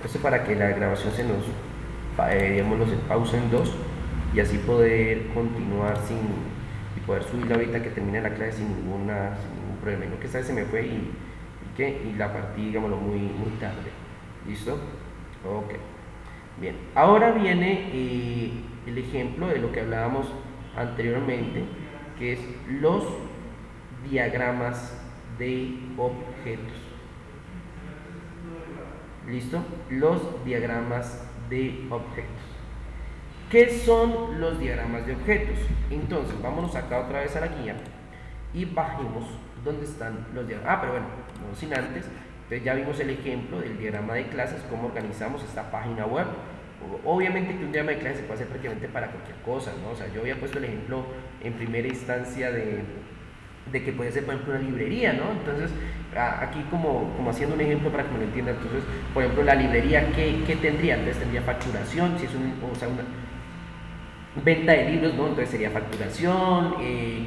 Esto para que la grabación se nos, digámoslo, se pause en dos y así poder continuar y poder subirla ahorita que termine la clase sin ningún problema. Y no que esta vez se me fue y la partí, digámoslo, muy tarde. ¿Listo? Ok. Bien. Ahora viene el ejemplo de lo que hablábamos anteriormente, que es los diagramas de objetos. ¿Listo? Los diagramas de objetos. ¿Qué son los diagramas de objetos? Entonces, vámonos acá otra vez a la guía y bajemos donde están los diagramas. Pero bueno, no sin antes. Entonces ya vimos el ejemplo del diagrama de clases, cómo organizamos esta página web. Obviamente que un diagrama de clases se puede hacer prácticamente para cualquier cosa, ¿no? O sea, yo había puesto el ejemplo en primera instancia de que puede ser, por ejemplo, una librería, ¿no? Entonces, aquí como haciendo un ejemplo para que me lo entiendan, entonces, por ejemplo, la librería, ¿qué tendría? Entonces tendría facturación, si es una venta de libros, ¿no? Entonces sería facturación,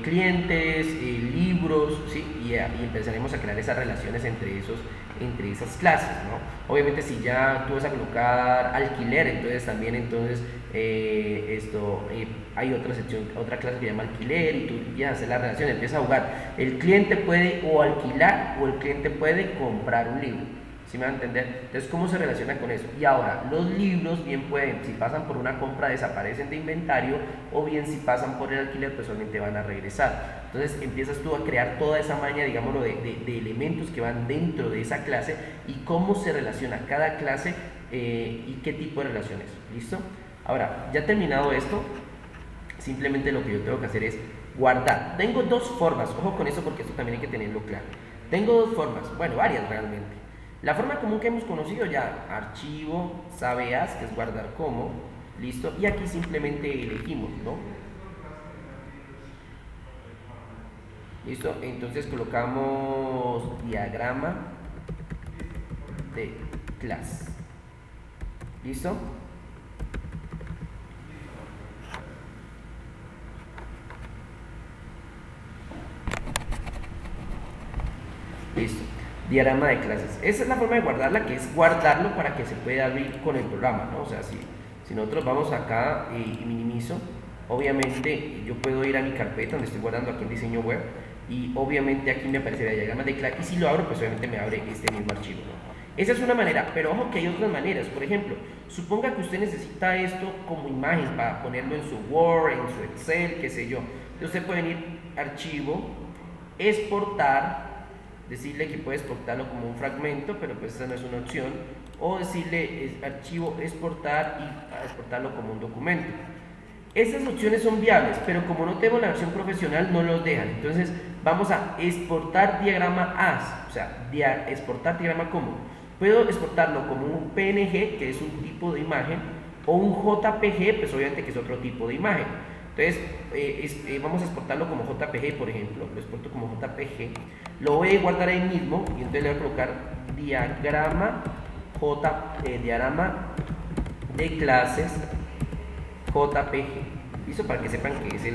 clientes, libros, ¿sí? Y empezaremos a crear esas relaciones entre esas clases, ¿no? Obviamente si ya tú vas a colocar alquiler, entonces también hay otra sección, otra clase que se llama alquiler y tú empiezas a hacer la relación, empiezas a jugar. El cliente puede o alquilar o el cliente puede comprar un libro. ¿Sí me va a entender? Entonces, ¿cómo se relaciona con eso? Y ahora, los libros bien pueden, si pasan por una compra, desaparecen de inventario, o bien si pasan por el alquiler, pues solamente van a regresar. Entonces, empiezas tú a crear toda esa maña, digámoslo, de elementos que van dentro de esa clase y cómo se relaciona cada clase y qué tipo de relaciones. ¿Listo? Ahora, ya terminado esto, simplemente lo que yo tengo que hacer es guardar. Tengo dos formas, ojo con eso porque esto también hay que tenerlo claro. Tengo dos formas, bueno, varias realmente. La forma común que hemos conocido ya, archivo, sabeas, que es guardar como, listo, y aquí simplemente elegimos, ¿no? Listo, entonces colocamos diagrama de clase. ¿Listo? Listo. Diagrama de clases. Esa es la forma de guardarla, que es guardarlo para que se pueda abrir con el programa, ¿no? O sea, si nosotros vamos acá y minimizo, obviamente yo puedo ir a mi carpeta donde estoy guardando aquí en diseño web y obviamente aquí me aparecerá diagrama de clase y si lo abro, pues obviamente me abre este mismo archivo, ¿no? Esa es una manera, pero ojo que hay otras maneras. Por ejemplo, suponga que usted necesita esto como imagen para ponerlo en su Word, en su Excel, qué sé yo. Entonces usted puede venir archivo, exportar, decirle que puede exportarlo como un fragmento, pero pues esa no es una opción, o decirle archivo exportar y exportarlo como un documento. Esas opciones son viables, pero como no tengo la versión profesional no los dejan. Entonces vamos a exportar diagrama as, o sea, exportar diagrama como. Puedo exportarlo como un PNG, que es un tipo de imagen, o un JPG, pues obviamente que es otro tipo de imagen. Entonces, vamos a exportarlo como JPG, por ejemplo. Lo exporto como JPG. Lo voy a guardar ahí mismo y entonces le voy a colocar diagrama de clases JPG. ¿Listo? Para que sepan que es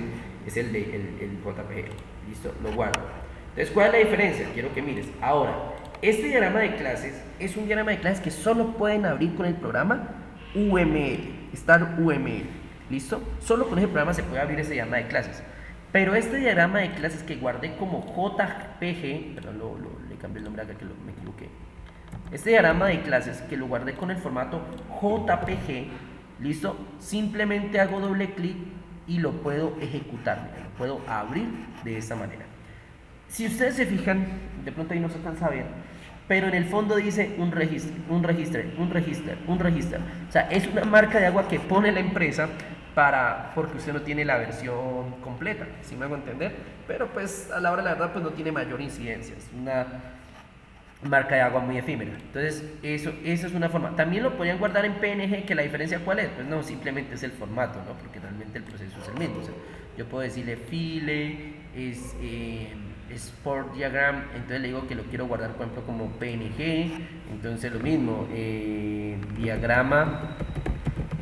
el JPG. ¿Listo? Lo guardo. Entonces, ¿cuál es la diferencia? Quiero que mires. Ahora, este diagrama de clases es un diagrama de clases que solo pueden abrir con el programa UML, Star UML. ¿Listo? Solo con ese programa se puede abrir ese diagrama de clases. Pero este diagrama de clases que guardé como JPG, perdón, le cambié el nombre acá que me equivoqué. Este diagrama de clases que lo guardé con el formato JPG, ¿listo? Simplemente hago doble clic y lo puedo ejecutar, lo puedo abrir de esta manera. Si ustedes se fijan, de pronto ahí no se alcanza a ver, pero en el fondo dice un registro. O sea, es una marca de agua que pone la empresa porque usted no tiene la versión completa, ¿sí me hago entender? Pero pues a la hora de la verdad pues no tiene mayor incidencia, es una marca de agua muy efímera. Entonces esa es una forma. También lo podrían guardar en PNG, que la diferencia ¿cuál es? Pues no, simplemente es el formato, ¿no? Porque realmente el proceso es el mismo. O sea, yo puedo decirle file, Sport Diagram, entonces le digo que lo quiero guardar por ejemplo como PNG, entonces lo mismo, diagrama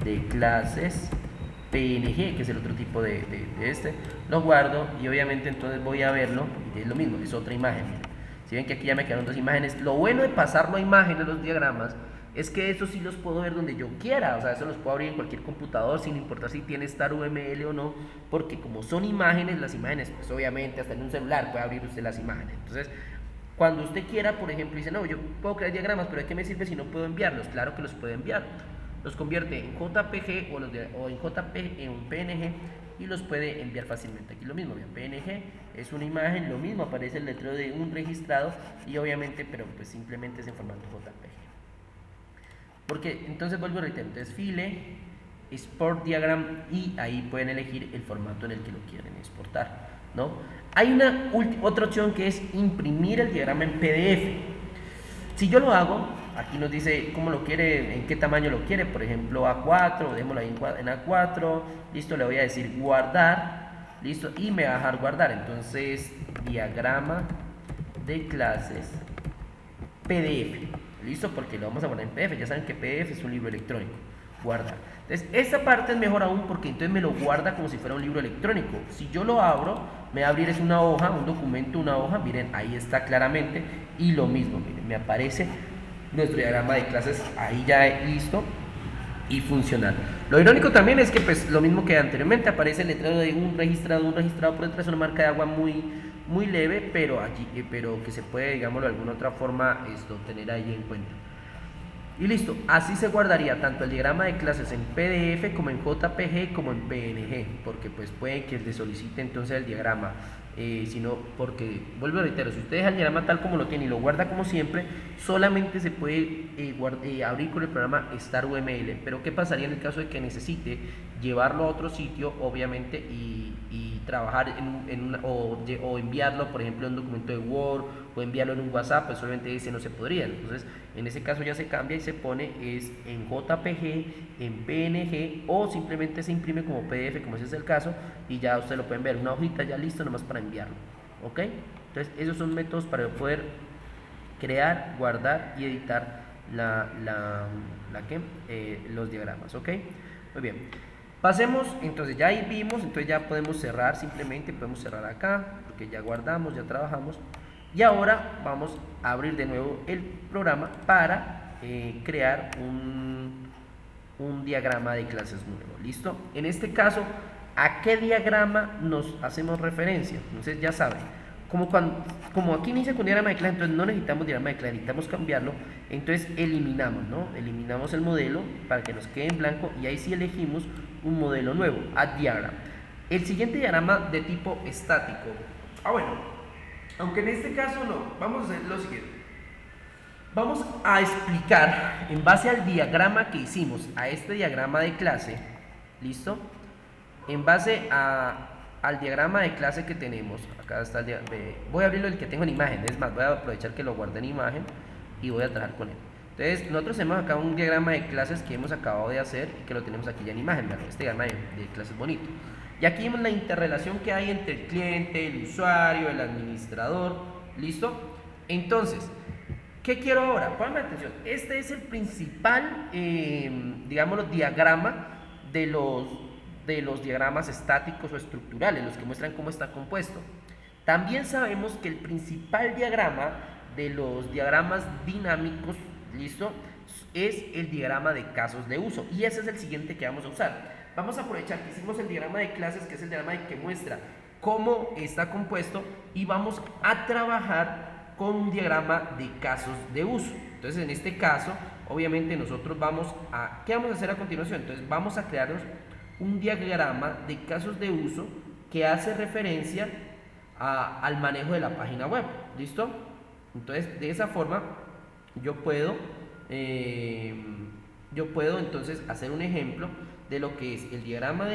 de clases PNG, que es el otro tipo de lo guardo y obviamente entonces voy a verlo y es lo mismo, es otra imagen. Si ven que aquí ya me quedaron dos imágenes, lo bueno de pasarlo a imágenes los diagramas es que eso sí los puedo ver donde yo quiera, o sea, eso los puedo abrir en cualquier computador sin importar si tiene StarUML o no, porque como son imágenes, las imágenes, pues obviamente hasta en un celular puede abrir usted las imágenes. Entonces, cuando usted quiera, por ejemplo, dice, no, yo puedo crear diagramas, pero ¿de qué me sirve si no puedo enviarlos? Claro que los puede enviar. Los convierte en JPG o en JPG, en PNG, y los puede enviar fácilmente. Aquí lo mismo, bien, PNG es una imagen, lo mismo, aparece el letrero de un registrado y obviamente, pero pues simplemente es en formato JPG. Porque entonces vuelvo a reiterar, entonces file, export diagram y ahí pueden elegir el formato en el que lo quieren exportar, ¿no? Hay una otra opción que es imprimir el diagrama en PDF. Si yo lo hago, aquí nos dice cómo lo quiere, en qué tamaño lo quiere, por ejemplo A4, démoslo ahí en A4, listo, le voy a decir guardar, listo, y me va a dejar guardar. Entonces, diagrama de clases PDF, listo, porque lo vamos a guardar en PDF, ya saben que PDF es un libro electrónico, guardar. Entonces, esta parte es mejor aún porque entonces me lo guarda como si fuera un libro electrónico. Si yo lo abro, me va a abrir es una hoja, un documento, una hoja, miren, ahí está claramente, y lo mismo, miren, me aparece nuestro diagrama de clases ahí ya listo y funcional. Lo irónico también es que pues lo mismo que anteriormente aparece el letrero de un registrado por detrás, una marca de agua muy leve, pero que se puede, digámoslo de alguna otra forma, tener ahí en cuenta. Y listo, así se guardaría tanto el diagrama de clases en PDF como en JPG como en PNG, porque pues puede que le solicite entonces el diagrama, sino porque, vuelvo a reiterar, si usted deja el diagrama tal como lo tiene y lo guarda como siempre, solamente se puede abrir con el programa StarUML, pero ¿qué pasaría en el caso de que necesite llevarlo a otro sitio, obviamente, y trabajar o enviarlo, por ejemplo, en un documento de Word o enviarlo en un WhatsApp? Pues solamente ese no se podría. Entonces, en ese caso ya se cambia y se pone es en JPG, en PNG o simplemente se imprime como PDF, como ese es el caso, y ya usted lo pueden ver, una hojita ya listo nomás para enviarlo. ¿Ok? Entonces, esos son métodos para poder crear, guardar y editar los diagramas. ¿Ok? Muy bien. Pasemos, entonces ya ahí vimos, entonces ya podemos cerrar, simplemente podemos cerrar acá, porque ya guardamos, ya trabajamos. Y ahora vamos a abrir de nuevo el programa para crear un diagrama de clases nuevo. ¿Listo? En este caso, ¿a qué diagrama nos hacemos referencia? Entonces ya saben, como aquí inicia con diagrama de clase, entonces no necesitamos diagrama de clase, necesitamos cambiarlo. Entonces eliminamos, ¿no? Eliminamos el modelo para que nos quede en blanco y ahí sí elegimos un modelo nuevo, add diagram. El siguiente diagrama de tipo estático. Bueno, aunque en este caso no, vamos a hacer lo siguiente. Vamos a explicar en base al diagrama que hicimos, a este diagrama de clase, ¿listo? En base al diagrama de clase que tenemos, acá está el diagrama, voy a abrirlo el que tengo en imagen, es más, voy a aprovechar que lo guardé en imagen y voy a trabajar con él. Entonces, nosotros tenemos acá un diagrama de clases que hemos acabado de hacer y que lo tenemos aquí ya en imagen, ¿verdad? Este diagrama de clases bonito. Y aquí vemos la interrelación que hay entre el cliente, el usuario, el administrador, ¿listo? Entonces, ¿qué quiero ahora? Pónganme atención, este es el principal, digámoslo, diagrama de los diagramas estáticos o estructurales, los que muestran cómo está compuesto. También sabemos que el principal diagrama de los diagramas dinámicos, ¿listo?, es el diagrama de casos de uso, y ese es el siguiente que vamos a usar. Vamos a aprovechar que hicimos el diagrama de clases, que es el diagrama que muestra cómo está compuesto, y vamos a trabajar con un diagrama de casos de uso. Entonces, en este caso, obviamente nosotros ¿qué vamos a hacer a continuación? Entonces, vamos a crearnos un diagrama de casos de uso que hace referencia al manejo de la página web. ¿Listo? Entonces, de esa forma, yo puedo entonces hacer un ejemplo de lo que es el diagrama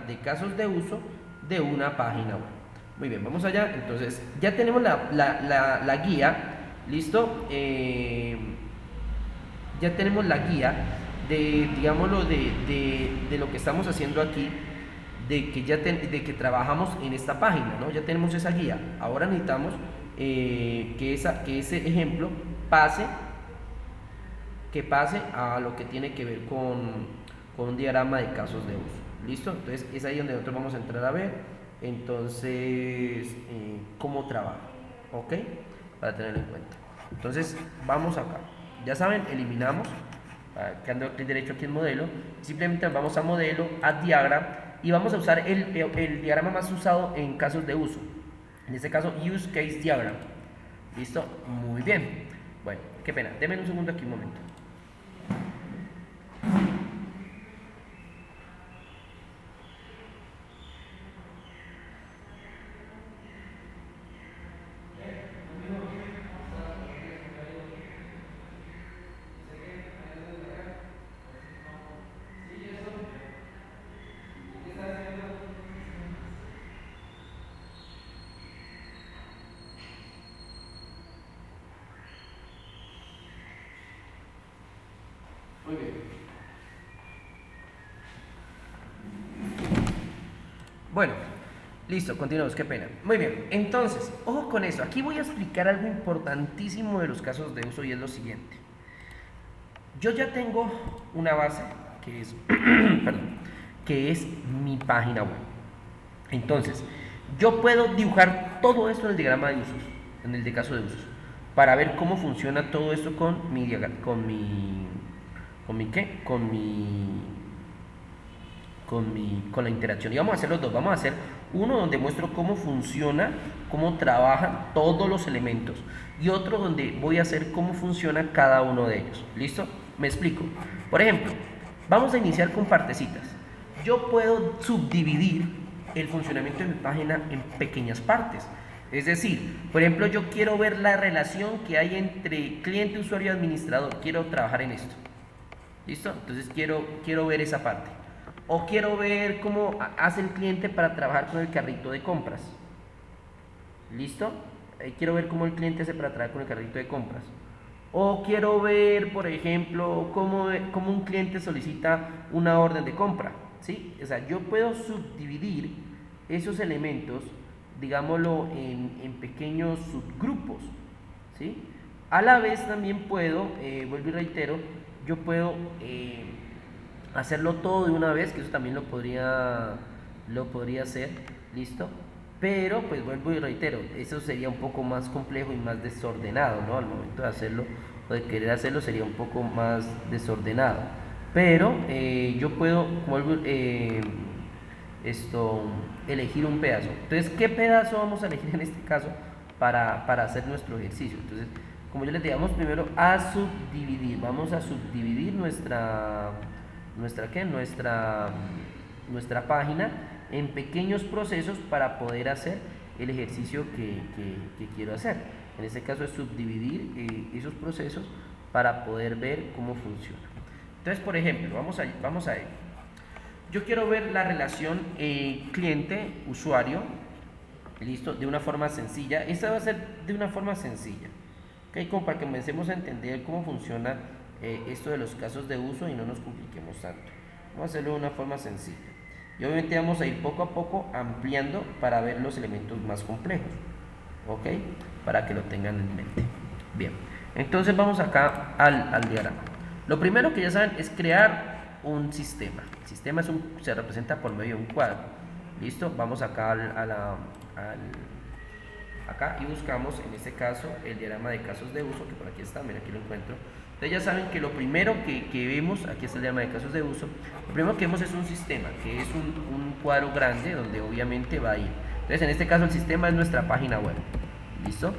de casos de uso de una página web. Muy bien, vamos allá. Entonces, ya tenemos la guía, ¿listo? Ya tenemos la guía digámoslo, de lo que estamos haciendo aquí, de que trabajamos en esta página, ¿no? Ya tenemos esa guía. Ahora necesitamos que ese ejemplo pase a lo que tiene que ver con un diagrama de casos de uso. ¿Listo? Entonces es ahí donde nosotros vamos a entrar a ver entonces cómo trabaja, ¿ok? Para tenerlo en cuenta. Entonces vamos acá, Ya saben, eliminamos, dando clic derecho aquí en modelo, simplemente vamos a modelo, add diagram, y vamos a usar el diagrama más usado en casos de uso. En este caso, use case diagram. ¿Listo? Muy bien. Bueno, qué pena, denme un segundo aquí un momento. Muy bien. Bueno, listo, continuamos, qué pena. Muy bien, entonces, ojo con eso. Aquí voy a explicar algo importantísimo de los casos de uso y es lo siguiente. Yo ya tengo una base que es, perdón, que es mi página web. Entonces, yo puedo dibujar todo esto en el diagrama de usos, en el de caso de usos, para ver cómo funciona todo esto con mi con la interacción. Y vamos a hacer los dos. Vamos a hacer uno donde muestro cómo funciona, cómo trabajan todos los elementos, y otro donde voy a hacer cómo funciona cada uno de ellos. ¿Listo? Me explico. Por ejemplo, vamos a iniciar con partecitas. Yo puedo subdividir el funcionamiento de mi página en pequeñas partes. Es decir, por ejemplo, yo quiero ver la relación que hay entre cliente, usuario y administrador. Quiero trabajar en esto. ¿Listo? Entonces quiero ver esa parte. O quiero ver cómo hace el cliente para trabajar con el carrito de compras. ¿Listo? Quiero ver cómo el cliente hace para trabajar con el carrito de compras. O quiero ver, por ejemplo, cómo un cliente solicita una orden de compra. ¿Sí? O sea, yo puedo subdividir esos elementos, digámoslo, en pequeños subgrupos. ¿Sí? A la vez también puedo, vuelvo y reitero, yo puedo hacerlo todo de una vez, que eso también lo podría hacer, ¿listo? Pero pues vuelvo y reitero, eso sería un poco más complejo y más desordenado, ¿no? Al momento de hacerlo o de querer hacerlo sería un poco más desordenado. Pero yo puedo elegir un pedazo. Entonces, ¿qué pedazo vamos a elegir en este caso para hacer nuestro ejercicio? Entonces, como yo les dije, vamos primero a subdividir. Vamos a subdividir nuestra página en pequeños procesos para poder hacer el ejercicio que quiero hacer. En este caso es subdividir esos procesos para poder ver cómo funciona. Entonces, por ejemplo, vamos a ello. Yo quiero ver la relación cliente-usuario, listo, de una forma sencilla. Esta va a ser de una forma sencilla, ¿okay? Como para que comencemos a entender cómo funciona esto de los casos de uso y no nos compliquemos tanto. Vamos a hacerlo de una forma sencilla. Y obviamente vamos a ir poco a poco ampliando para ver los elementos más complejos, ¿ok? Para que lo tengan en mente. Bien, entonces vamos acá al diagrama. Lo primero que ya saben es crear un sistema. El sistema se representa por medio de un cuadro. ¿Listo? Vamos acá acá y buscamos en este caso el diagrama de casos de uso, que por aquí está, mira, aquí lo encuentro. Entonces ya saben que lo primero que vemos, aquí está el diagrama de casos de uso, lo primero que vemos es un sistema, que es un cuadro grande donde obviamente va a ir. Entonces en este caso el sistema es nuestra página web. ¿Listo?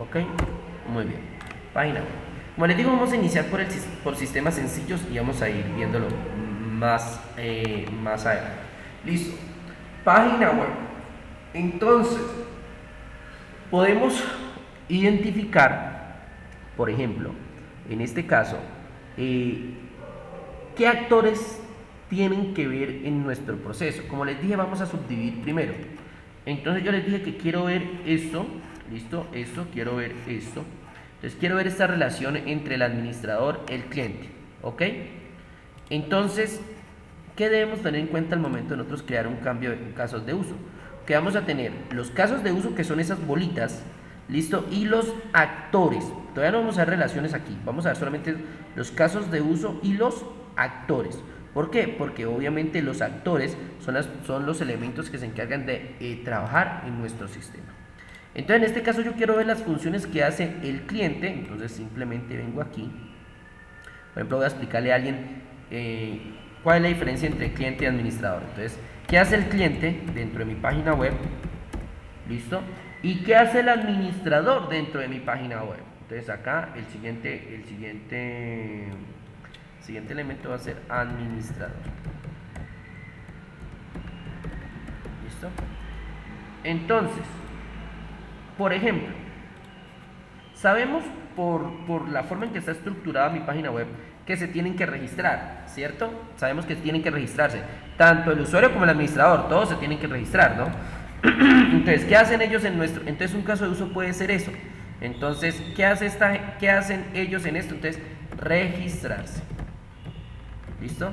Ok, muy bien. Página web. Como les digo, vamos a iniciar por sistemas sencillos y vamos a ir viéndolo más adelante. Listo. Página web. Entonces, podemos identificar, por ejemplo, en este caso, qué actores tienen que ver en nuestro proceso. Como les dije, vamos a subdividir primero. Entonces yo les dije que quiero ver esto, listo, esto, quiero ver esto. Entonces quiero ver esta relación entre el administrador y el cliente, ¿ok? Entonces, ¿qué debemos tener en cuenta al momento de nosotros crear un cambio de casos de uso? Que vamos a tener los casos de uso, que son esas bolitas, ¿listo? Y los actores. Todavía no vamos a ver relaciones aquí, vamos a ver solamente los casos de uso y los actores. ¿Por qué? Porque obviamente los actores son los elementos que se encargan de trabajar en nuestro sistema. Entonces en este caso yo quiero ver las funciones que hace el cliente, entonces simplemente vengo aquí. Por ejemplo, voy a explicarle a alguien cuál es la diferencia entre cliente y administrador. Entonces, ¿qué hace el cliente dentro de mi página web? ¿Listo? ¿Y qué hace el administrador dentro de mi página web? Entonces acá el siguiente elemento va a ser administrador. ¿Listo? Entonces, por ejemplo, sabemos por la forma en que está estructurada mi página web que se tienen que registrar, ¿cierto? Sabemos que tienen que registrarse, tanto el usuario como el administrador, todos se tienen que registrar, ¿no? Entonces, ¿qué hacen ellos en nuestro? Entonces, un caso de uso puede ser eso. Entonces, ¿qué hacen ellos en esto? Entonces, registrarse. ¿Listo?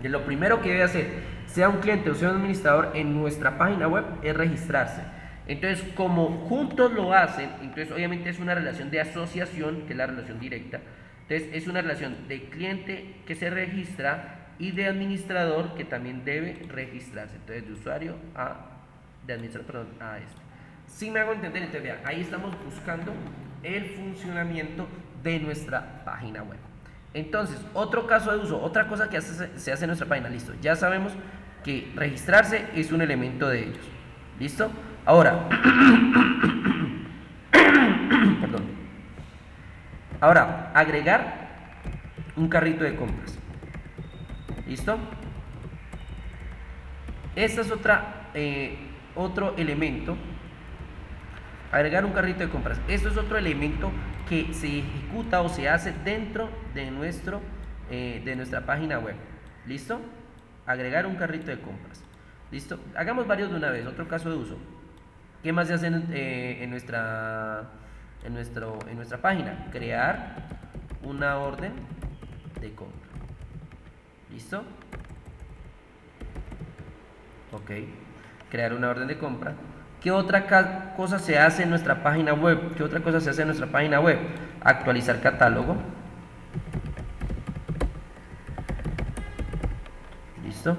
Y lo primero que debe hacer, sea un cliente o sea un administrador en nuestra página web, es registrarse. Entonces, como juntos lo hacen, entonces obviamente es una relación de asociación, que es la relación directa. Entonces, es una relación de cliente que se registra y de administrador que también debe registrarse. Entonces, de usuario de administrador, perdón, a este. Si me hago entender, entonces vean, ahí estamos buscando el funcionamiento de nuestra página web. Entonces, otro caso de uso, otra cosa que se hace en nuestra página, listo. Ya sabemos que registrarse es un elemento de ellos. ¿Listo? Ahora, perdón. Ahora, agregar un carrito de compras. ¿Listo? Esta es otro elemento. Agregar un carrito de compras. Esto es otro elemento que se ejecuta o se hace dentro de nuestra página web. ¿Listo? Agregar un carrito de compras. ¿Listo? Hagamos varios de una vez. Otro caso de uso. ¿Qué más se hace en nuestra página? Crear una orden de compra. ¿Listo? Ok. Crear una orden de compra. ¿Qué otra cosa se hace en nuestra página web? ¿Qué otra cosa se hace en nuestra página web? Actualizar catálogo. ¿Listo?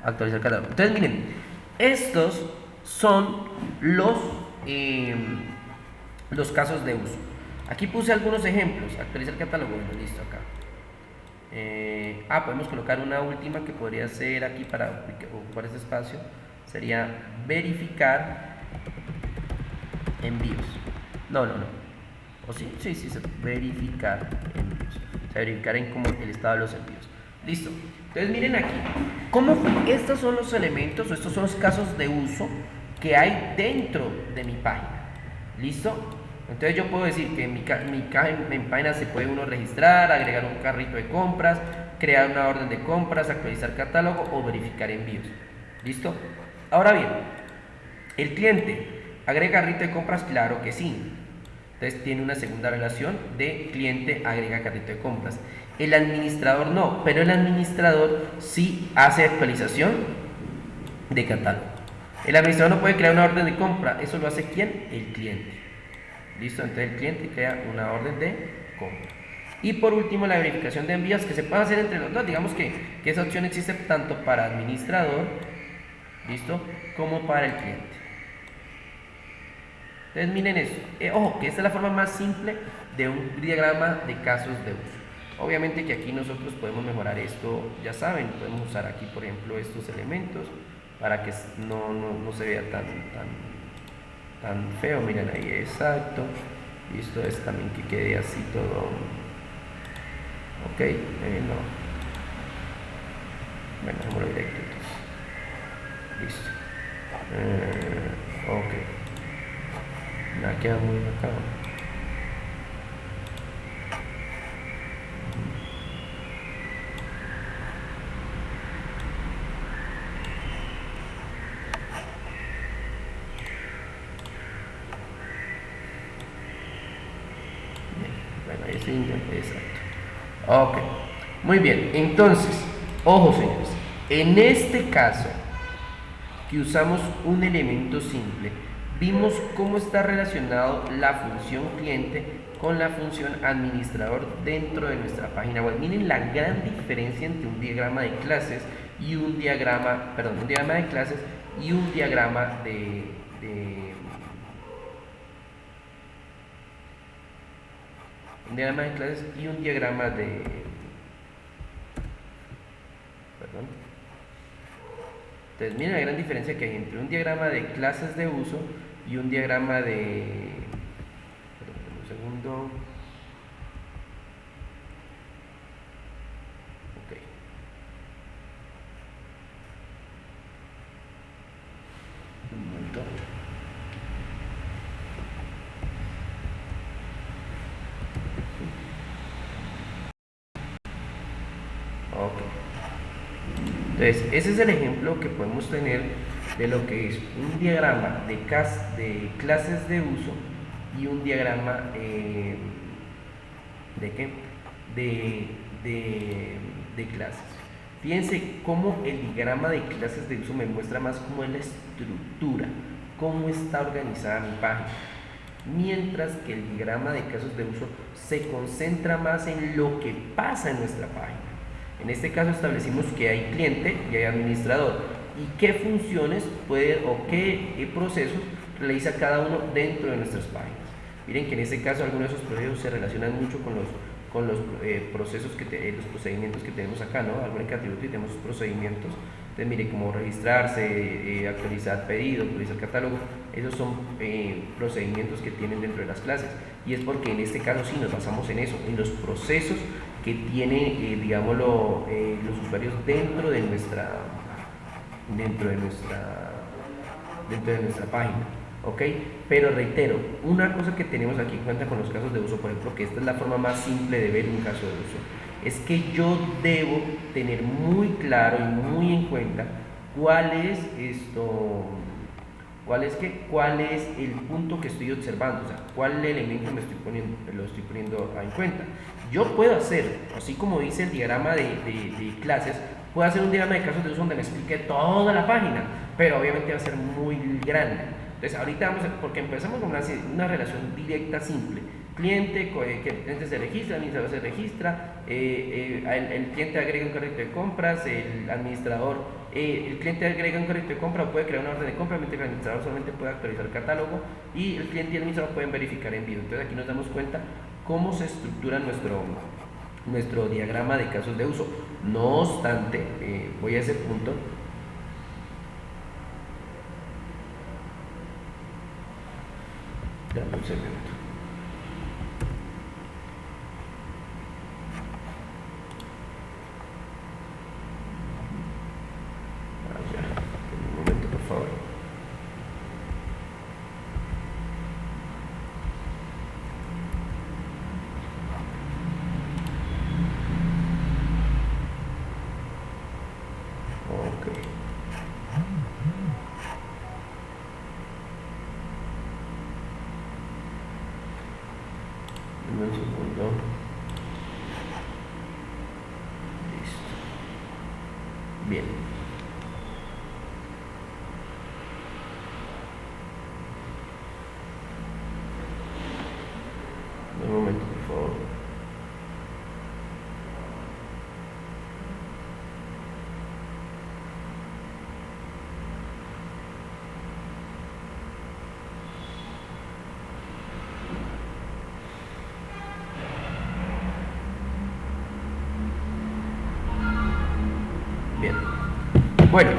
Actualizar catálogo. Entonces miren, estos son los casos de uso. Aquí puse algunos ejemplos. Actualizar catálogo. Bueno, listo acá. Podemos colocar una última que podría ser aquí para ocupar este espacio. Sería verificar envíos. No. ¿O sí? Sí, verificar envíos. O sea, verificar en cómo el estado de los envíos. Listo. Entonces miren aquí. Estos son los elementos o estos son los casos de uso que hay dentro de mi página. ¿Listo? Entonces yo puedo decir que en mi página se puede uno registrar, agregar un carrito de compras, crear una orden de compras, actualizar catálogo o verificar envíos. ¿Listo? Ahora bien, el cliente agrega carrito de compras, claro que sí. Entonces tiene una segunda relación de cliente agrega carrito de compras. El administrador no, pero el administrador sí hace actualización de catálogo. El administrador no puede crear una orden de compra, eso lo hace ¿quién? El cliente. ¿Listo? Entonces el cliente crea una orden de compra. Y por último, la verificación de envíos que se puede hacer entre los dos. Digamos que esa opción existe tanto para administrador, ¿listo? Como para el cliente. Entonces miren eso. Ojo, que esta es la forma más simple de un diagrama de casos de uso. Obviamente que aquí nosotros podemos mejorar esto, ya saben, podemos usar aquí por ejemplo estos elementos para que no se vea tan feo. Miren ahí, exacto. Y esto es también que quede así todo. Ok, no. Bueno, dejémoslo directo entonces. Listo. Ok. Me queda muy bacano. Bueno, ahí sí, exacto. Ok, muy bien. Entonces, ojo señores, en este caso que usamos un elemento simple, vimos cómo está relacionado la función cliente con la función administrador dentro de nuestra página web. Miren la gran diferencia entre un diagrama de clases y un diagrama de clases y un diagrama un diagrama de clases y un diagrama de, perdón. Entonces miren la gran diferencia que hay entre un diagrama de clases de uso y un diagrama de, perdón, un segundo. Ok. Un momento. Ok. Entonces, ese es el ejemplo que podemos tener de lo que es un diagrama de clases de uso y un diagrama ¿de qué? De clases. Fíjense cómo el diagrama de clases de uso me muestra más cómo es la estructura, cómo está organizada mi página. Mientras que el diagrama de casos de uso se concentra más en lo que pasa en nuestra página. En este caso establecimos que hay cliente y hay administrador y qué funciones puede o qué procesos realiza cada uno dentro de nuestras páginas. Miren que en este caso algunos de esos procesos se relacionan mucho con los procesos los procedimientos que tenemos acá, ¿no? Algo en Catributo y tenemos procedimientos. Entonces, mire, como registrarse, actualizar pedido, actualizar catálogo, esos son procedimientos que tienen dentro de las clases. Y es porque en este caso sí nos basamos en eso, en los procesos que tienen, digámoslo, los usuarios dentro de nuestra página. ¿Ok? Pero reitero, una cosa que tenemos aquí en cuenta con los casos de uso, por ejemplo, que esta es la forma más simple de ver un caso de uso, es que yo debo tener muy claro y muy en cuenta cuál es el punto que estoy observando, o sea, cuál elemento lo estoy poniendo en cuenta. Yo puedo hacer, así como dice el diagrama de clases, puedo hacer un diagrama de casos de uso donde me explique toda la página, pero obviamente va a ser muy grande. Entonces, ahorita porque empezamos con una relación directa simple. Cliente, que el cliente se registra, el administrador se registra, el cliente agrega un carrito de compras, el administrador, el cliente agrega un carrito de compra o puede crear una orden de compra, mientras que el administrador solamente puede actualizar el catálogo y el cliente y el administrador pueden verificar envío. Entonces, aquí nos damos cuenta cómo se estructura nuestro diagrama de casos de uso. No obstante, voy a ese punto. Dame un segundo. Un momento, por favor. Ok. Un segundo. Listo. Bien. Un momento, por favor. Bien. Bueno,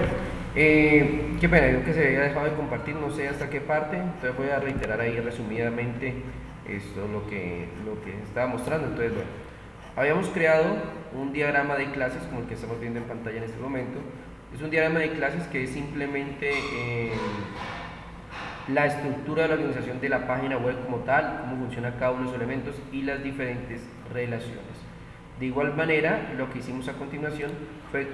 qué pena, digo que se había dejado de compartir, no sé hasta qué parte, entonces voy a reiterar ahí resumidamente esto lo que estaba mostrando. Entonces, bueno, habíamos creado un diagrama de clases como el que estamos viendo en pantalla en este momento. Es un diagrama de clases que es simplemente la estructura de la organización de la página web como tal, cómo funciona cada uno de los elementos y las diferentes relaciones. De igual manera, lo que hicimos a continuación fue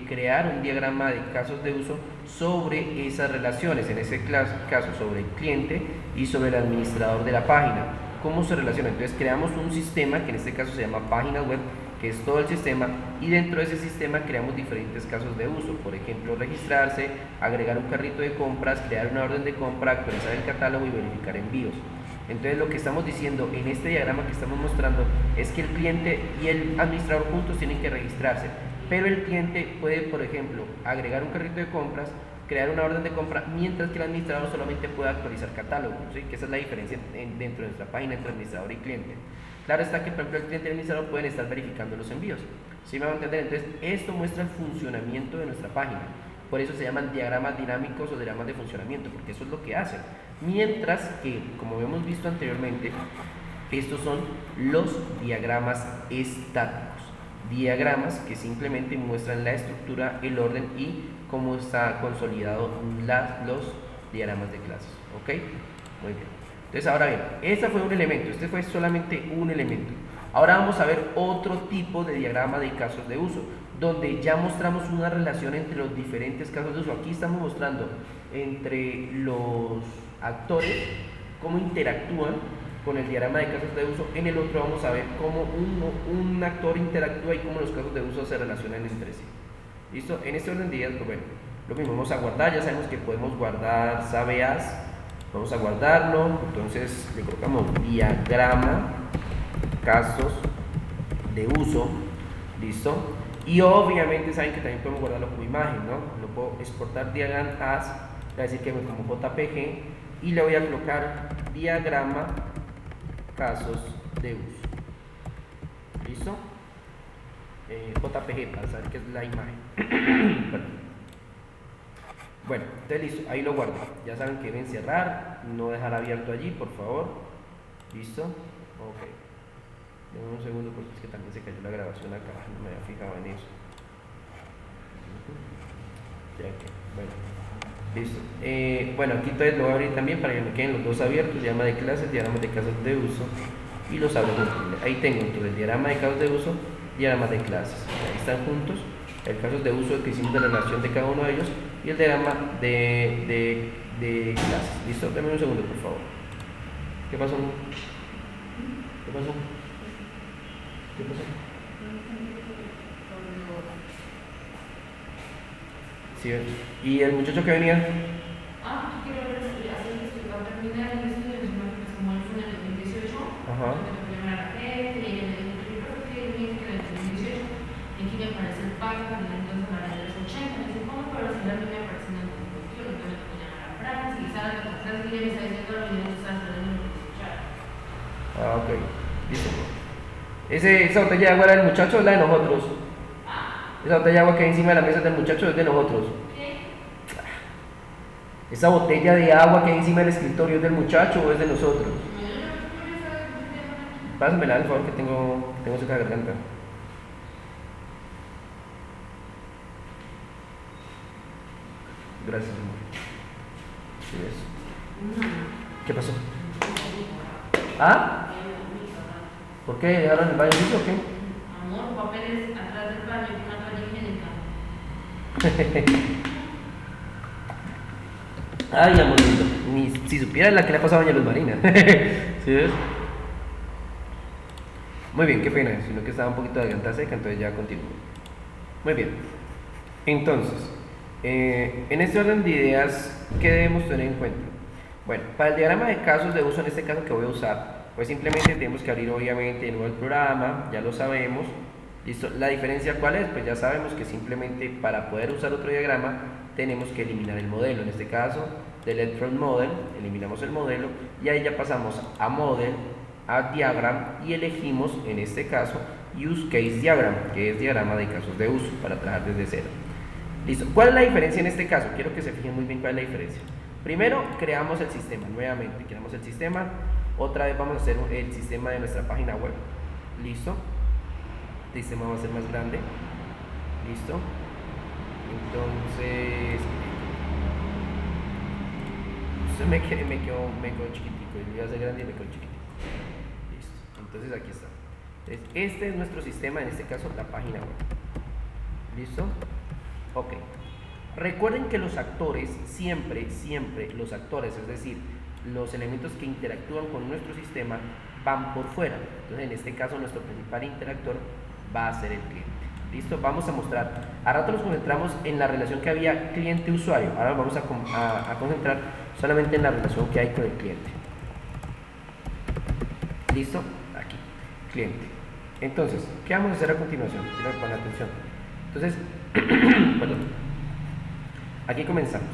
crear un diagrama de casos de uso sobre esas relaciones, en ese caso sobre el cliente y sobre el administrador de la página. ¿Cómo se relaciona? Entonces creamos un sistema que en este caso se llama página web, que es todo el sistema, y dentro de ese sistema creamos diferentes casos de uso, por ejemplo, registrarse, agregar un carrito de compras, crear una orden de compra, actualizar el catálogo y verificar envíos. Entonces lo que estamos diciendo en este diagrama que estamos mostrando es que el cliente y el administrador juntos tienen que registrarse, pero el cliente puede, por ejemplo, agregar un carrito de compras, crear una orden de compra, mientras que el administrador solamente puede actualizar catálogo, ¿sí? Que esa es la diferencia dentro de nuestra página entre administrador y cliente. Claro está que, por ejemplo, el cliente y el administrador pueden estar verificando los envíos. ¿Sí me van a entender? Entonces, esto muestra el funcionamiento de nuestra página. Por eso se llaman diagramas dinámicos o diagramas de funcionamiento, porque eso es lo que hacen. Mientras que, como hemos visto anteriormente, estos son los diagramas estáticos. Diagramas que simplemente muestran la estructura, el orden y cómo está consolidado los diagramas de clases. ¿Ok? Muy bien. Entonces, ahora bien, este fue un elemento, este fue solamente un elemento. Ahora vamos a ver otro tipo de diagrama de casos de uso, donde ya mostramos una relación entre los diferentes casos de uso. Aquí estamos mostrando entre los actores cómo interactúan con el diagrama de casos de uso. En el otro vamos a ver cómo un actor interactúa y cómo los casos de uso se relacionan entre sí. ¿Listo? En este orden de ideas, pues bueno, lo mismo, vamos a guardar, ya sabemos que podemos guardar sabeas. Vamos a guardarlo, entonces le colocamos diagrama, casos de uso, listo. Y obviamente saben que también podemos guardarlo como imagen, ¿no? Lo puedo exportar diagram as, va a decir que como JPG, y le voy a colocar diagrama, casos de uso, listo. JPG para saber que es la imagen. Bueno, entonces listo, ahí lo guardo. Ya saben que deben cerrar, no dejar abierto allí, por favor. ¿Listo? Ok. Denme un segundo porque es que también se cayó la grabación acá, no me había fijado en eso. Ya que, bueno. Listo. Bueno, aquí entonces lo voy a abrir también para que me queden los dos abiertos, diagrama de clases, diagrama de casos de uso, y los abro juntos. Ahí tengo entonces el diagrama de casos de uso, diagrama de clases. Ahí están juntos. El caso de uso que hicimos de la relación de cada uno de ellos y el diagrama de clases. ¿Listo? Dame un segundo, por favor. ¿Qué pasó? ¿Qué pasó? ¿Qué pasó? Sí, ¿y el muchacho que venía? Quiero ver si va a terminar el estudio, como él fue en el 2018. Ajá. Me llamar a la jefe y ella me dijo, yo creo que tiene que en el 2018. Y aquí me aparece el pago, entonces me aparece los 80. Me dice, ¿cómo? Pero si a mí me aparece en el 2021. Entonces me llamar a Francis y sabe que Francis ya me está diciendo lo que no está haciendo en el 2018. Ok. Listo. Esa botella de agua era del muchacho o es la de nosotros? Esa botella de agua que hay encima de la mesa del muchacho es de nosotros. ¿Qué? Esa botella de agua que hay encima del escritorio es del muchacho o es de nosotros. Pásamela, por favor, que tengo seca la garganta. Gracias, amor. ¿Sí ves? ¿Qué pasó? ¿Ah? ¿Por qué? ¿Dejaron el baño sucio o qué? Amor, papeles atrás del baño y una toalla higiénica. Ay, amorcito, ni si supieras la que le ha pasado a doña Luz Marina. ¿Sí ves? Muy bien, qué pena, sino que estaba un poquito de garganta seca, entonces ya continúo. Muy bien. Entonces, en este orden de ideas, ¿qué debemos tener en cuenta? Bueno, para el diagrama de casos de uso, en este caso que voy a usar, pues simplemente tenemos que abrir obviamente de nuevo el programa, ya lo sabemos. ¿Listo? La diferencia ¿cuál es? Pues ya sabemos que simplemente para poder usar otro diagrama tenemos que eliminar el modelo. En este caso, delete from model, eliminamos el modelo y ahí ya pasamos a model, a diagram y elegimos en este caso use case diagram, que es diagrama de casos de uso para trabajar desde cero. Listo. ¿Cuál es la diferencia en este caso? Quiero que se fijen muy bien cuál es la diferencia. Primero, creamos el sistema. Nuevamente, creamos el sistema. Otra vez vamos a hacer el sistema de nuestra página web. Listo. El sistema va a ser más grande. Listo. Entonces, me quedó chiquitico. Y iba a ser grande y me quedó chiquitico. Listo. Entonces aquí está. Entonces, este es nuestro sistema, en este caso la página web. ¿Listo? Ok. Recuerden que los actores, siempre los actores, es decir, los elementos que interactúan con nuestro sistema van por fuera. Entonces, en este caso, nuestro principal interactor va a ser el cliente. ¿Listo? Vamos a mostrar. A rato nos concentramos en la relación que había cliente-usuario. Ahora vamos a concentrar solamente en la relación que hay con el cliente. ¿Listo? Aquí, cliente. Entonces, ¿qué vamos a hacer a continuación? Quiero que pongan atención. Entonces, perdón. Aquí comenzamos.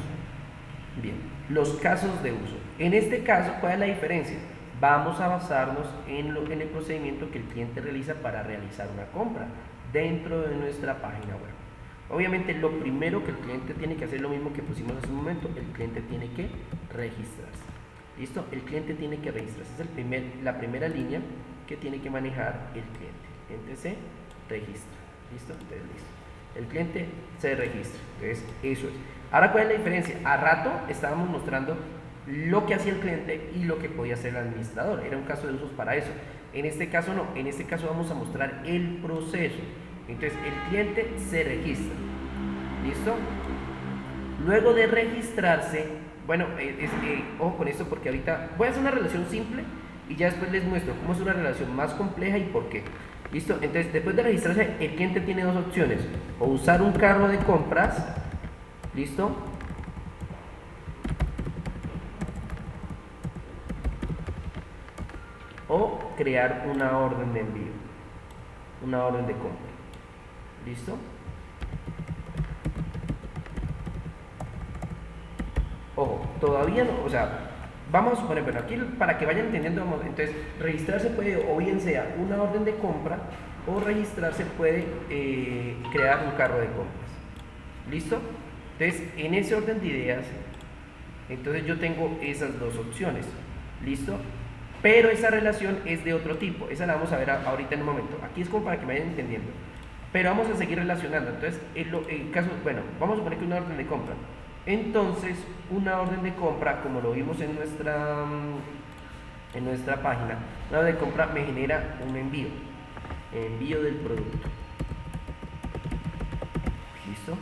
Bien, los casos de uso. En este caso, ¿cuál es la diferencia? vamos a basarnos en el procedimiento que el cliente realiza para realizar una compra dentro de nuestra página web. Obviamente lo primero que el cliente tiene que hacer, lo mismo que pusimos hace un momento, el cliente tiene que registrarse. ¿Listo? El cliente tiene que registrarse. Esa es la primera línea que tiene que manejar el cliente. El cliente se registra. ¿Listo? Entonces, listo. El cliente se registra. Entonces, eso es. Ahora, ¿cuál es la diferencia? A rato estábamos mostrando lo que hacía el cliente y lo que podía hacer el administrador. Era un caso de usos para eso. En este caso no. En este caso vamos a mostrar el proceso. Entonces, el cliente se registra. ¿Listo? Luego de registrarse, bueno, ojo con esto porque ahorita voy a hacer una relación simple y ya después les muestro cómo es una relación más compleja y por qué. ¿Listo? Entonces, después de registrarse, el cliente tiene dos opciones. O usar un carro de compras. ¿Listo? O crear una orden de envío. Una orden de compra. ¿Listo? Ojo, todavía no, o sea, vamos a suponer, bueno, aquí para que vayan entendiendo, vamos, entonces, registrarse puede o bien sea una orden de compra o registrarse puede crear un carro de compras. ¿Listo? Entonces, en ese orden de ideas, entonces yo tengo esas dos opciones. ¿Listo? Pero esa relación es de otro tipo, esa la vamos a ver ahorita en un momento. Aquí es como para que me vayan entendiendo. Pero vamos a seguir relacionando. Entonces, el caso, bueno, vamos a suponer que una orden de compra. Entonces, una orden de compra, como lo vimos en nuestra página, una orden de compra me genera un envío del producto. ¿Listo?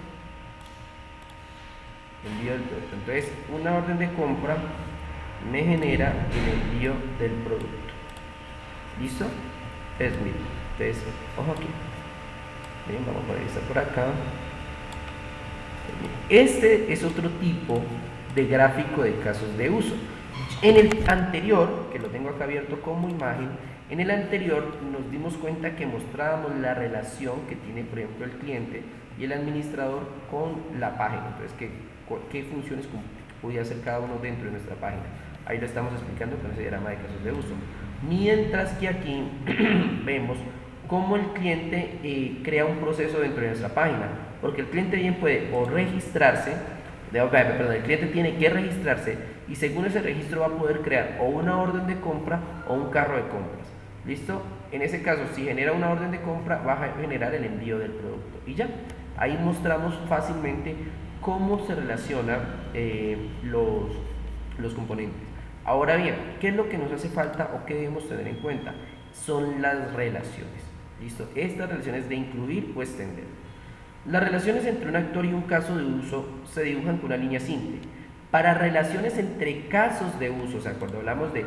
Envío del producto. Entonces, una orden de compra me genera el envío del producto. ¿Listo? Entonces, miren, entonces, ojo aquí. Bien, vamos a revisar por acá. Este es otro tipo de gráfico de casos de uso. En el anterior, que lo tengo acá abierto como imagen, en el anterior nos dimos cuenta que mostrábamos la relación que tiene, por ejemplo, el cliente y el administrador con la página. Entonces, qué funciones podía hacer cada uno dentro de nuestra página. Ahí lo estamos explicando con ese diagrama de casos de uso. Mientras que aquí vemos cómo el cliente crea un proceso dentro de nuestra página, porque el cliente bien puede o registrarse, el cliente tiene que registrarse y según ese registro va a poder crear o una orden de compra o un carro de compras. ¿Listo? En ese caso, si genera una orden de compra, va a generar el envío del producto y ya. Ahí mostramos fácilmente cómo se relacionan los componentes. Ahora bien, ¿qué es lo que nos hace falta o qué debemos tener en cuenta? Son las relaciones. ¿Listo? Estas relaciones de incluir o extender. Las relaciones entre un actor y un caso de uso se dibujan con una línea simple. Para relaciones entre casos de uso, o sea, cuando hablamos de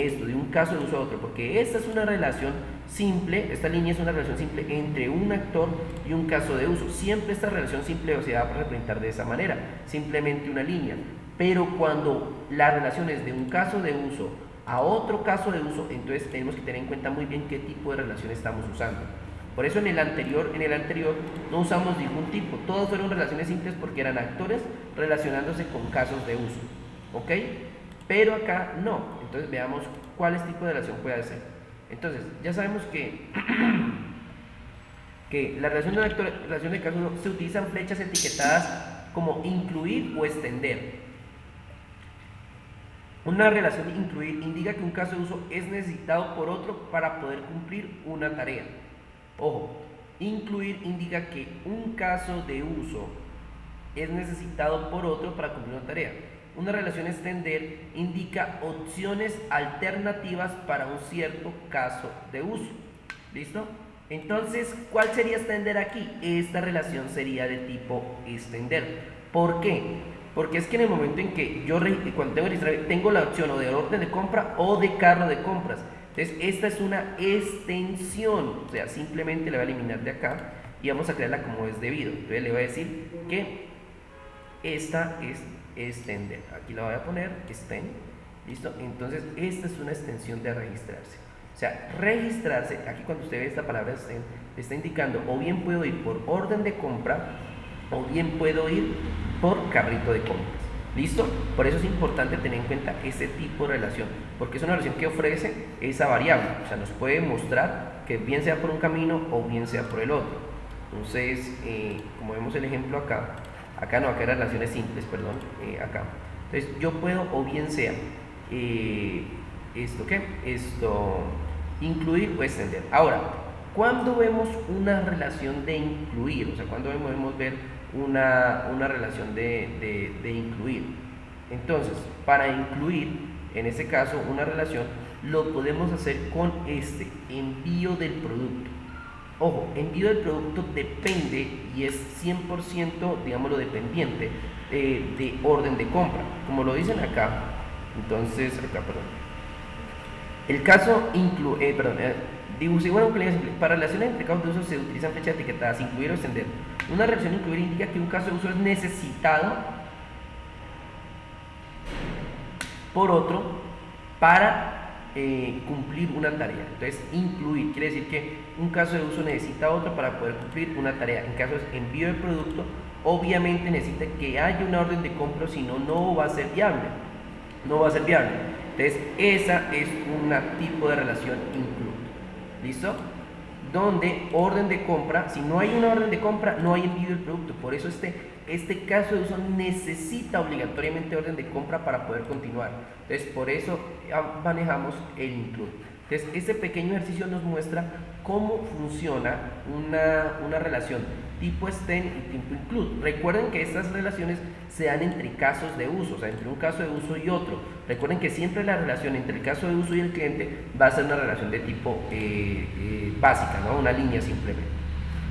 esto, de un caso de uso a otro, porque esta es una relación simple, esta línea es una relación simple entre un actor y un caso de uso. Siempre esta relación simple se va a representar de esa manera, simplemente una línea. Pero cuando la relación es de un caso de uso a otro caso de uso, entonces tenemos que tener en cuenta muy bien qué tipo de relación estamos usando. Por eso en el anterior no usamos ningún tipo, todos fueron relaciones simples porque eran actores relacionándose con casos de uso, ¿ok? Pero acá no, entonces veamos cuáles tipos de relación puede hacer. Entonces, ya sabemos que la relación de un actor, relación de caso de uso, se utilizan flechas etiquetadas como incluir o extender. Una relación de incluir indica que un caso de uso es necesitado por otro para poder cumplir una tarea. Ojo, incluir indica que un caso de uso es necesitado por otro para cumplir una tarea. Una relación extender indica opciones alternativas para un cierto caso de uso. ¿Listo? Entonces, ¿cuál sería extender aquí? Esta relación sería de tipo extender. ¿Por qué? Porque es que en el momento en que yo, cuando tengo la opción o de orden de compra o de carro de compras. Entonces, esta es una extensión, o sea, simplemente le voy a eliminar de acá y vamos a crearla como es debido. Entonces, le voy a decir que esta es extender. Aquí la voy a poner, extend, ¿listo? Entonces, esta es una extensión de registrarse. O sea, registrarse, aquí cuando usted ve esta palabra extend, está indicando o bien puedo ir por orden de compra o bien puedo ir por carrito de compras. ¿Listo? Por eso es importante tener en cuenta este tipo de relación, porque es una relación que ofrece esa variable, o sea, nos puede mostrar que bien sea por un camino o bien sea por el otro. Entonces, como vemos el ejemplo acá no, acá eran relaciones simples, perdón, acá. Entonces, yo puedo o bien sea, esto, incluir o extender. Ahora, ¿cuándo vemos una relación de incluir? O sea, ¿cuándo debemos ver una relación de incluir? Entonces, para incluir, en este caso, una relación, lo podemos hacer con este envío del producto. Ojo, envío del producto depende y es 100%, digámoslo, dependiente de orden de compra. Como lo dicen acá, entonces, acá, perdón. El caso incluye, para relaciones entre casos de uso se utilizan fechas etiquetadas, incluir o extender. Una relación incluir indica que un caso de uso es necesitado por otro para cumplir una tarea. Entonces, incluir quiere decir que un caso de uso necesita otro para poder cumplir una tarea. En caso de envío de producto, obviamente necesita que haya una orden de compra, si no, no va a ser viable. No va a ser viable. Entonces, esa es un tipo de relación incluir. ¿Listo? Donde orden de compra, si no hay una orden de compra, no hay envío del producto. Por eso este caso de uso necesita obligatoriamente orden de compra para poder continuar. Entonces, por eso manejamos el include. Entonces, este pequeño ejercicio nos muestra cómo funciona una relación tipo extend y tipo include. Recuerden que estas relaciones se dan entre casos de uso, o sea, entre un caso de uso y otro. Recuerden que siempre la relación entre el caso de uso y el cliente va a ser una relación de tipo básica, ¿no? Una línea simplemente.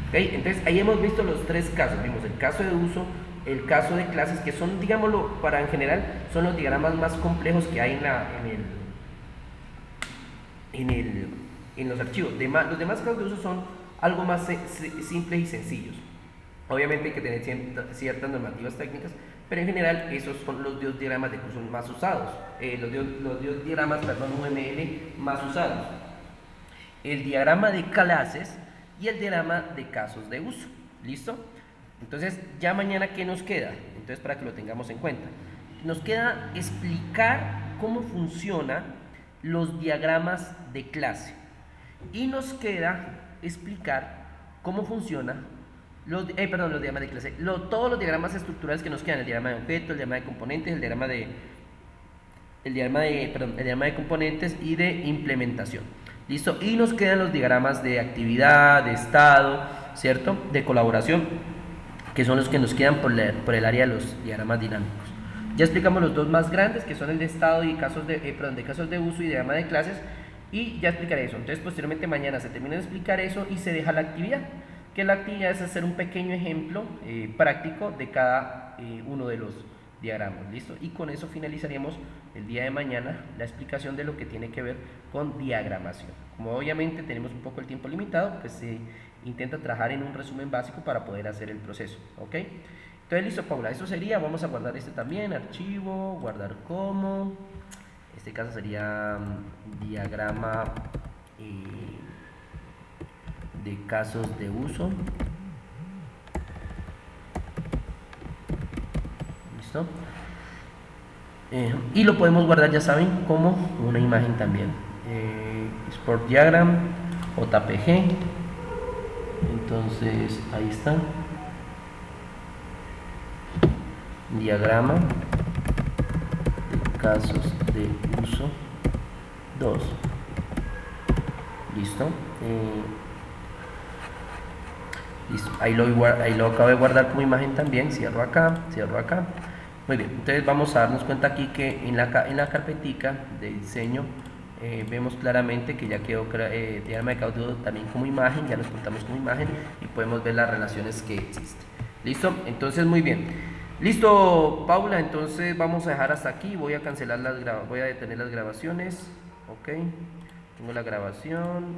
¿Okay? Entonces, ahí hemos visto los tres casos. Vimos el caso de uso, el caso de clases, que son, digámoslo, para en general, son los diagramas más complejos que hay en los archivos. Los demás casos de uso son algo más simples y sencillos. Obviamente hay que tener ciertas normativas técnicas, pero en general esos son los dos diagramas de curso más usados, los dos diagramas, perdón, UML más usados. El diagrama de clases y el diagrama de casos de uso. ¿Listo? Entonces, ya mañana, ¿qué nos queda? Entonces, para que lo tengamos en cuenta, nos queda explicar cómo funcionan los diagramas de clase y nos queda explicar cómo funcionan los diagramas de clase, todos los diagramas estructurales que nos quedan, el diagrama de objeto, el diagrama de componentes, el diagrama de componentes y de implementación. ¿Listo? Y nos quedan los diagramas de actividad, de estado, ¿cierto? De colaboración, que son los que nos quedan por el área de los diagramas dinámicos. Ya explicamos los dos más grandes, que son el de estado y casos de uso y diagrama de clases, y ya explicaré eso. Entonces, posteriormente mañana se termina de explicar eso y se deja la actividad, que la actividad es hacer un pequeño ejemplo práctico de cada uno de los diagramas. ¿Listo? Y con eso finalizaríamos el día de mañana la explicación de lo que tiene que ver con diagramación. Como obviamente tenemos un poco el tiempo limitado, pues se intenta trabajar en un resumen básico para poder hacer el proceso. ¿Ok? Entonces, listo, Paula, eso sería. Vamos a guardar este también, archivo, guardar como. Este caso sería diagrama de casos de uso. ¿Listo? Y lo podemos guardar, ya saben, como una imagen también. Export Diagram, JPG. Entonces, ahí está. Diagrama de casos de uso 2. Listo. Listo. Ahí lo acabo de guardar como imagen también. Cierro acá, cierro acá. Muy bien. Entonces vamos a darnos cuenta aquí que en la carpetica de diseño vemos claramente que ya quedó diagrama de casos también como imagen. Ya lo exportamos como imagen y podemos ver las relaciones que existen. Listo. Entonces, muy bien. Listo, Paula, entonces vamos a dejar hasta aquí. Voy a cancelar voy a detener las grabaciones. Ok, tengo la grabación.